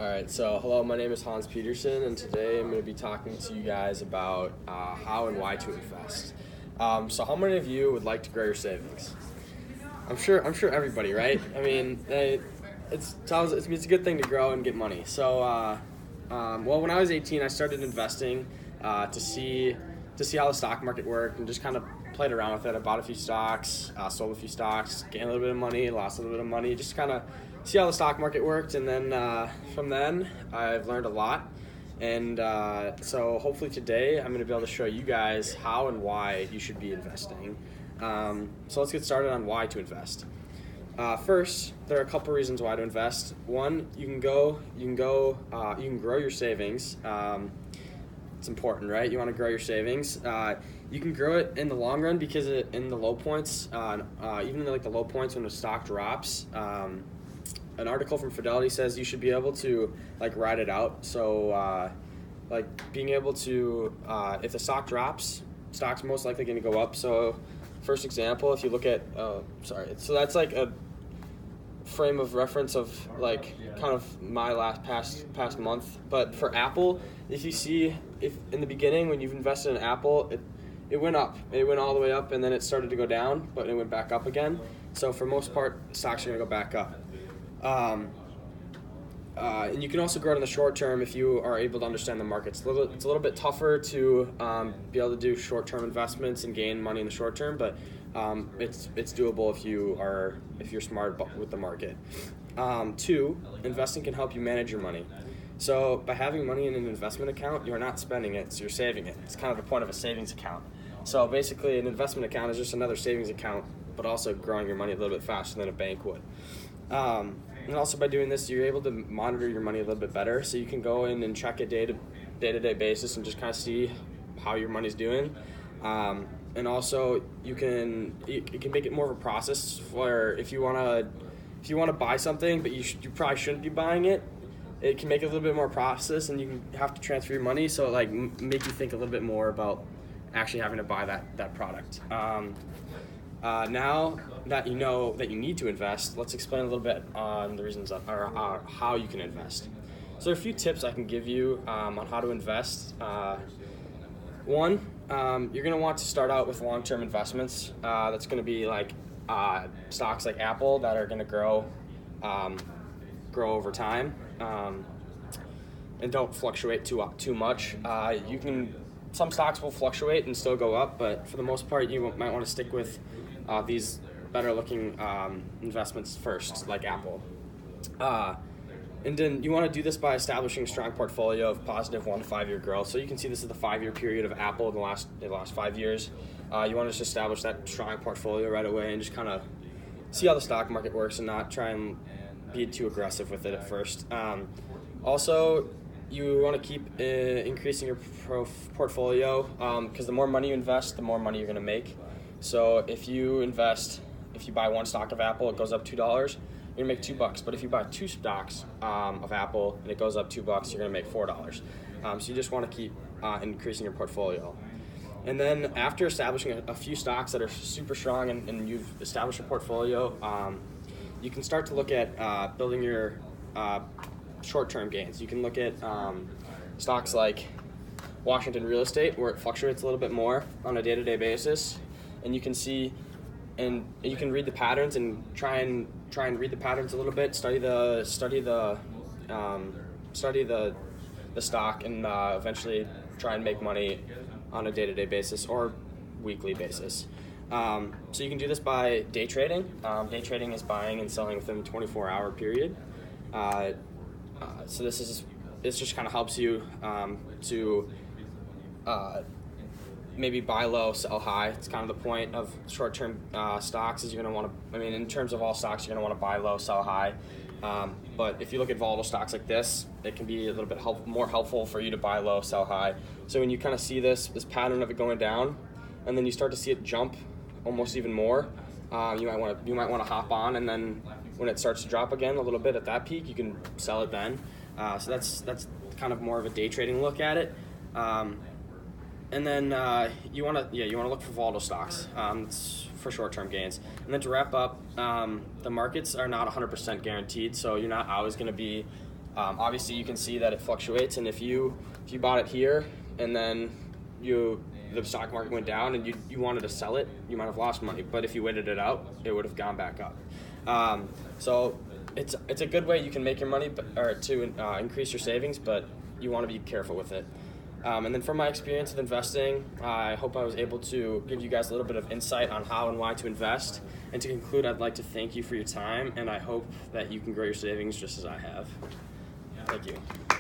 All right, so hello, my name is Hans Peterson, and today I'm going to be talking to you guys about how and why to invest. So, how many of you would like to grow your savings? I'm sure everybody, right? I mean, it's a good thing to grow and get money. So, well, when I was 18, I started investing to see how the stock market worked, and just kind of played around with it. I bought a few stocks, sold a few stocks, gained a little bit of money, lost a little bit of money, just kind of see how the stock market worked. And then from then, I've learned a lot. And so hopefully today, I'm going to be able to show you guys how and why you should be investing. So let's get started on why to invest. First, there are a couple reasons why to invest. One, you can grow your savings. It's important, right? You want to grow your savings. You can grow it in the long run because in the low points, even in the low points when the stock drops, an article from Fidelity says you should be able to ride it out. So being able to, if the stock drops, stock's most likely going to go up. So first example, if you look at, so that's like a frame of reference of kind of my past month. But for Apple, if in the beginning when you've invested in Apple, it went up. It went all the way up, and then it started to go down, but it went back up again. So for most part, stocks are going to go back up. And you can also grow it in the short term if you are able to understand the markets. It's a little bit tougher to be able to do short-term investments and gain money in the short term, but it's doable if you're smart with the market. Two, investing can help you manage your money. So by having money in an investment account, you're not spending it, so you're saving it. It's kind of the point of a savings account. So basically, an investment account is just another savings account, but also growing your money a little bit faster than a bank would. And also by doing this, you're able to monitor your money a little bit better. So you can go in and check it day-to-day basis and just kind of see how your money's doing. And also you can make it more of a process where if you want to buy something, but you probably shouldn't be buying it, it can make it a little bit more process, and you can have to transfer your money. So make you think a little bit more about actually having to buy that product. Now that you know that you need to invest, let's explain a little bit on the reasons or how you can invest. So there are a few tips I can give you on how to invest. One, you're going to want to start out with long-term investments. That's going to be stocks like Apple that are going to grow over time and don't fluctuate too much. Some stocks will fluctuate and still go up, but for the most part, you might want to stick with these better-looking investments first, like Apple. And then you want to do this by establishing a strong portfolio of positive 1 to 5 year growth. So you can see this is the 5 year period of Apple in the last 5 years. You want to just establish that strong portfolio right away and just kind of see how the stock market works and not try and be too aggressive with it at first. Also, you want to keep increasing your portfolio because the more money you invest, the more money you're going to make. So if you buy one stock of Apple, it goes up $2, you're going to make $2. But if you buy two stocks of Apple and it goes up $2, you're going to make $4. So you just want to keep increasing your portfolio. And then after establishing a few stocks that are super strong and you've established a portfolio, you can start to look at building your short-term gains. You can look at stocks like Washington Real Estate, where it fluctuates a little bit more on a day-to-day basis, and you can see and you can read the patterns and try and read the patterns a little bit. Study the stock, and eventually try and make money on a day-to-day basis or weekly basis. So you can do this by day trading. Day trading is buying and selling within a 24-hour period. So this just kind of helps you to maybe buy low, sell high. It's kind of the point of short-term stocks. Is you're going to want to, in terms of all stocks, you're going to want to buy low, sell high. But if you look at volatile stocks like this, it can be a little bit more helpful for you to buy low, sell high. So when you kind of see this pattern of it going down, and then you start to see it jump almost even more, you might want to hop on, and then when it starts to drop again a little bit at that peak, you can sell it then. So that's kind of more of a day trading look at it. And then you want to look for volatile stocks for short-term gains. And then to wrap up, the markets are not 100% guaranteed, so you're not always going to be Obviously, you can see that it fluctuates, and if you bought it here and then the stock market went down and you wanted to sell it, you might have lost money. But if you waited it out, it would have gone back up. So it's a good way you can make your money, or to increase your savings, but you want to be careful with it. And then from my experience with investing, I hope I was able to give you guys a little bit of insight on how and why to invest. And to conclude, I'd like to thank you for your time, and I hope that you can grow your savings just as I have. Thank you.